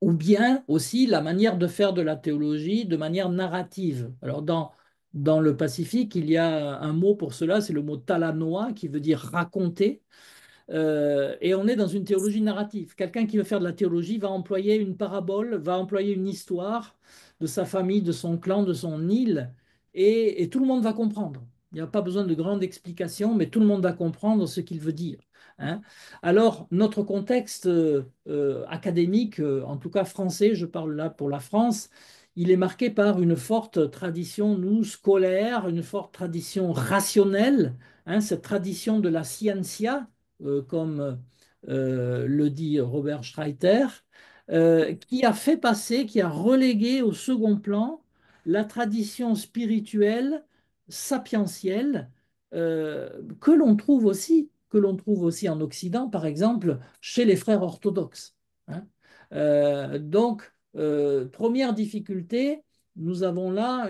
ou bien aussi la manière de faire de la théologie de manière narrative. Alors, dans le Pacifique, il y a un mot pour cela, c'est le mot talanoa, qui veut dire raconter. Et on est dans une théologie narrative. Quelqu'un qui veut faire de la théologie va employer une parabole, va employer une histoire de sa famille, de son clan, de son île, et tout le monde va comprendre. Il n'y a pas besoin de grandes explications, mais tout le monde va comprendre ce qu'il veut dire. Hein. Alors, notre contexte académique, en tout cas français, je parle là pour la France, il est marqué par une forte tradition, nous, scolaire, une forte tradition rationnelle, hein, cette tradition de la scientia, comme le dit Robert Schreiter, qui a fait passer, qui a relégué au second plan la tradition spirituelle, sapientielle, que l'on trouve aussi en Occident, par exemple, chez les frères orthodoxes. Hein. Donc, première difficulté, nous avons là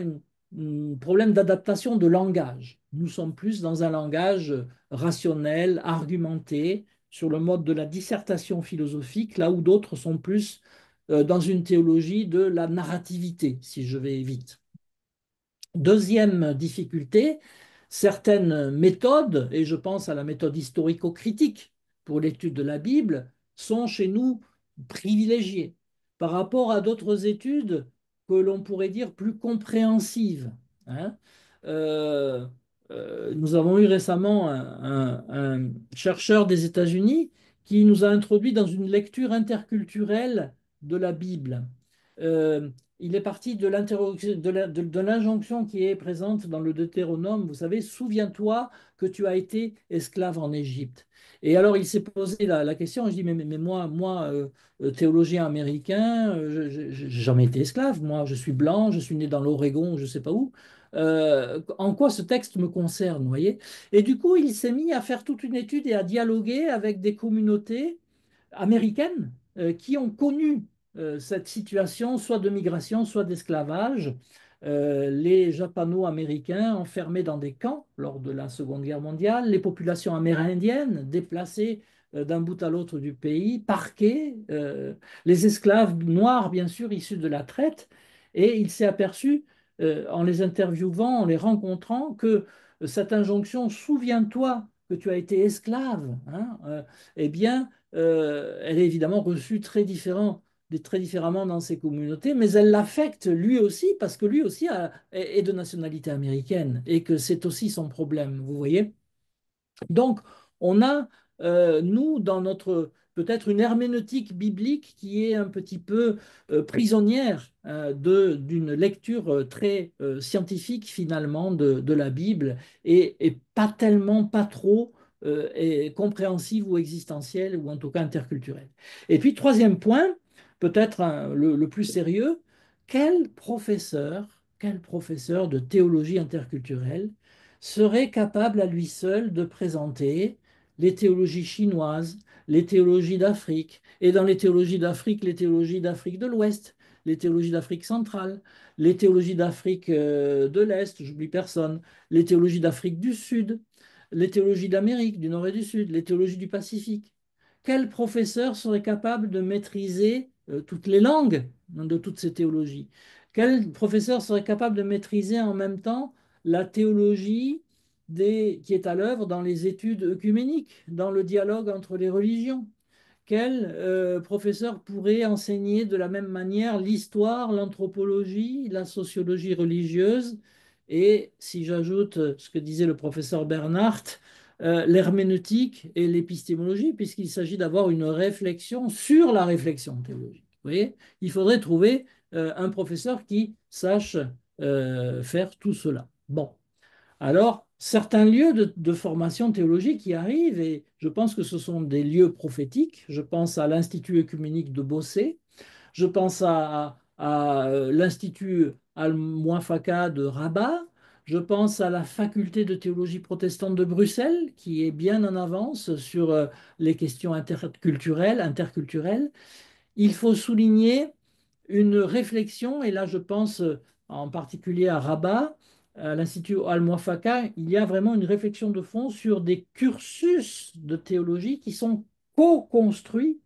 un problème d'adaptation de langage. Nous sommes plus dans un langage rationnel, argumenté, sur le mode de la dissertation philosophique, là où d'autres sont plus dans une théologie de la narrativité, si je vais vite. Deuxième difficulté, certaines méthodes, et je pense à la méthode historico-critique pour l'étude de la Bible, sont chez nous privilégiées par rapport à d'autres études que l'on pourrait dire plus compréhensives. Hein. Euh, Nous avons eu récemment un chercheur des États-Unis qui nous a introduit dans une lecture interculturelle de la Bible. Euh, il est parti de l'injonction qui est présente dans le Deutéronome. Vous savez, souviens-toi que tu as été esclave en Égypte. Et alors il s'est posé la question, je dis, mais théologien américain, j'ai jamais été esclave, moi je suis blanc, je suis né dans l'Oregon, je ne sais pas où. En quoi ce texte me concerne, vous voyez? Et du coup, il s'est mis à faire toute une étude et à dialoguer avec des communautés américaines qui ont connu cette situation, soit de migration, soit d'esclavage. Les Japano-Américains enfermés dans des camps lors de la Seconde Guerre mondiale, les populations amérindiennes déplacées d'un bout à l'autre du pays, parquées, les esclaves noirs, bien sûr, issus de la traite. Et il s'est aperçu, en les interviewant, en les rencontrant, que cette injonction, souviens-toi que tu as été esclave, hein, eh bien, elle est évidemment reçue très différente très différemment dans ces communautés, mais elle l'affecte lui aussi parce que lui aussi est de nationalité américaine et que c'est aussi son problème, vous voyez? Donc, on a, nous, dans notre, peut-être une herméneutique biblique qui est un petit peu prisonnière d'une lecture très scientifique, finalement, de la Bible et pas tellement, pas trop et compréhensive ou existentielle, ou en tout cas interculturelle. Et puis, troisième point, peut-être le plus sérieux, quel professeur de théologie interculturelle serait capable à lui seul de présenter les théologies chinoises, les théologies d'Afrique, et dans les théologies d'Afrique de l'Ouest, les théologies d'Afrique centrale, les théologies d'Afrique de l'Est, j'oublie personne, les théologies d'Afrique du Sud, les théologies d'Amérique du Nord et du Sud, les théologies du Pacifique. Quel professeur serait capable de maîtriser toutes les langues de toutes ces théologies? Quel professeur serait capable de maîtriser en même temps la théologie qui est à l'œuvre dans les études œcuméniques, dans le dialogue entre les religions? Quel professeur pourrait enseigner de la même manière l'histoire, l'anthropologie, la sociologie religieuse et, si j'ajoute ce que disait le professeur Bernhardt, l'herméneutique et l'épistémologie, puisqu'il s'agit d'avoir une réflexion sur la réflexion théologique. Vous voyez, il faudrait trouver un professeur qui sache faire tout cela. Bon. Alors, certains lieux de formation théologique y arrivent et je pense que ce sont des lieux prophétiques. Je pense à l'Institut œcuménique de Bossé, je pense à l'Institut Al-Muwafaqa de Rabat, je pense à la faculté de théologie protestante de Bruxelles, qui est bien en avance sur les questions interculturelles. Il faut souligner une réflexion, et là je pense en particulier à Rabat, à l'Institut Al-Muwafaqa, il y a vraiment une réflexion de fond sur des cursus de théologie qui sont co-construits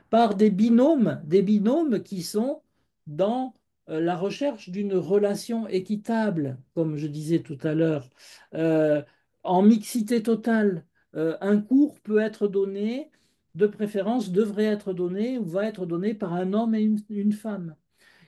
par des binômes qui sont dans la recherche d'une relation équitable, comme je disais tout à l'heure, euh, en mixité totale. Un cours peut être donné, de préférence devrait être donné ou va être donné par un homme et une femme.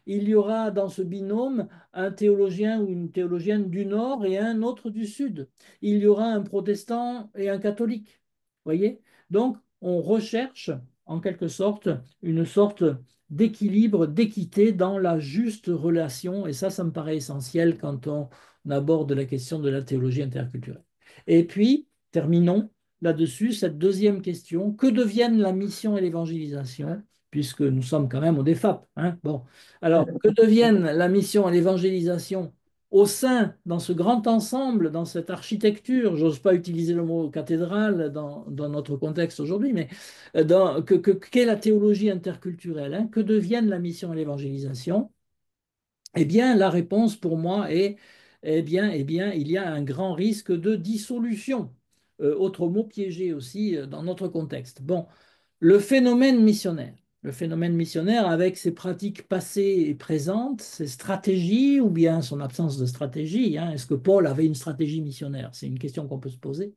Il y aura dans ce binôme un théologien ou une théologienne du Nord et un autre du Sud. Il y aura un protestant et un catholique. Voyez? Donc, on recherche en quelque sorte une sorte d'équilibre, d'équité dans la juste relation. Et ça me paraît essentiel quand on aborde la question de la théologie interculturelle. Et puis, terminons là-dessus, cette deuxième question, que deviennent la mission et l'évangélisation, puisque nous sommes quand même au DEFAP, hein? Bon, alors, que deviennent la mission et l'évangélisation au sein, dans ce grand ensemble, dans cette architecture, j'ose pas utiliser le mot cathédrale dans notre contexte aujourd'hui, mais qu'est la théologie interculturelle, hein? Que deviennent la mission et l'évangélisation? Eh bien, la réponse pour moi est, eh bien, il y a un grand risque de dissolution. Autre mot piégé aussi dans notre contexte. Bon, le phénomène missionnaire avec ses pratiques passées et présentes, ses stratégies ou bien son absence de stratégie, hein. Est-ce que Paul avait une stratégie missionnaire? C'est une question qu'on peut se poser.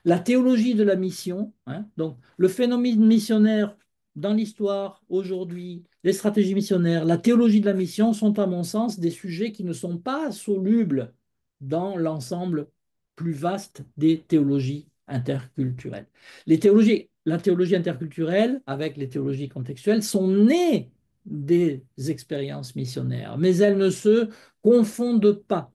La théologie de la mission, hein, donc le phénomène missionnaire dans l'histoire, aujourd'hui, les stratégies missionnaires, la théologie de la mission sont, à mon sens, des sujets qui ne sont pas solubles dans l'ensemble plus vaste des théologies interculturelles. La théologie interculturelle, avec les théologies contextuelles, sont nées des expériences missionnaires, mais elles ne se confondent pas.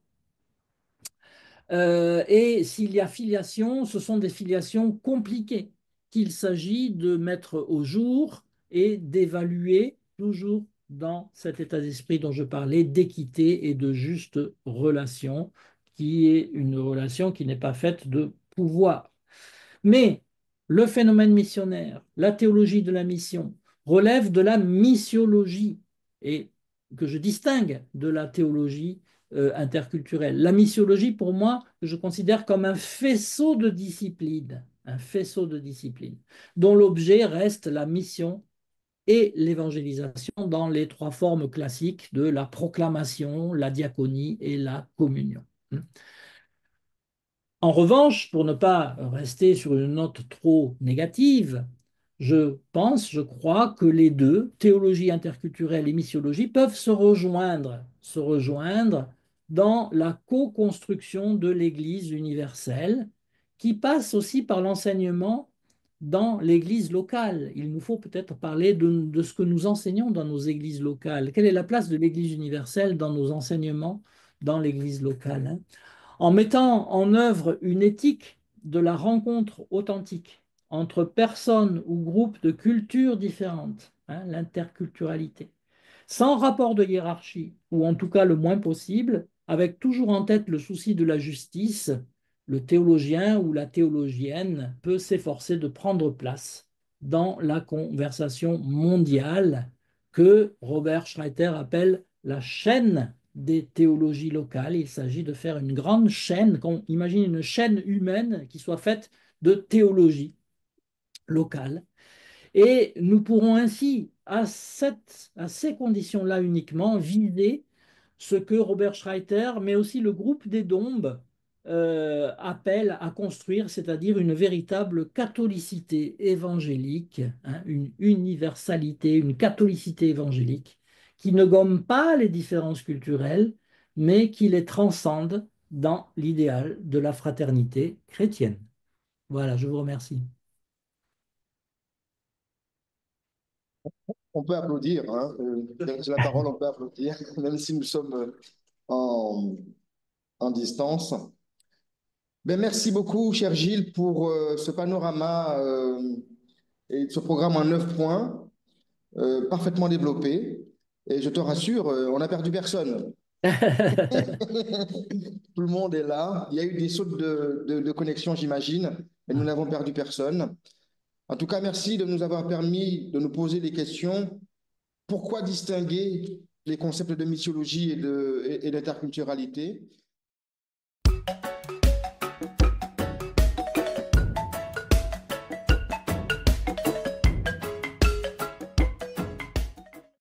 Et s'il y a filiation, ce sont des filiations compliquées qu'il s'agit de mettre au jour et d'évaluer toujours dans cet état d'esprit dont je parlais, d'équité et de juste relation, qui est une relation qui n'est pas faite de pouvoir. Mais le phénomène missionnaire, la théologie de la mission, relève de la missiologie et que je distingue de la théologie interculturelle. La missiologie, pour moi, je considère comme un faisceau de disciplines, dont l'objet reste la mission et l'évangélisation dans les trois formes classiques de la proclamation, la diaconie et la communion. En revanche, pour ne pas rester sur une note trop négative, je pense, je crois que les deux, théologie interculturelle et missiologie, peuvent se rejoindre dans la co-construction de l'Église universelle, qui passe aussi par l'enseignement dans l'Église locale. Il nous faut peut-être parler de ce que nous enseignons dans nos églises locales. Quelle est la place de l'Église universelle dans nos enseignements dans l'Église locale, hein? En mettant en œuvre une éthique de la rencontre authentique entre personnes ou groupes de cultures différentes, hein, l'interculturalité, sans rapport de hiérarchie, ou en tout cas le moins possible, avec toujours en tête le souci de la justice, le théologien ou la théologienne peut s'efforcer de prendre place dans la conversation mondiale que Robert Schreiter appelle la chaîne des théologies locales. Il s'agit de faire une grande chaîne, qu'on imagine une chaîne humaine qui soit faite de théologie locale. Et nous pourrons ainsi, à ces conditions-là uniquement, viser ce que Robert Schreiter, mais aussi le groupe des Dombes, appelle à construire, c'est-à-dire une véritable catholicité évangélique, hein, une universalité, une catholicité évangélique, qui ne gomme pas les différences culturelles, mais qui les transcende dans l'idéal de la fraternité chrétienne. Voilà, je vous remercie. On peut applaudir, hein. J'ai la parole, on peut applaudir, même si nous sommes en, en distance. Ben, merci beaucoup, cher Gilles, pour ce panorama et ce programme en 9 points, parfaitement développé. Et je te rassure, on n'a perdu personne. Tout le monde est là. Il y a eu des sautes de connexion, j'imagine, mais nous n'avons perdu personne. En tout cas, merci de nous avoir permis de nous poser des questions. Pourquoi distinguer les concepts de missiologie et d'interculturalité?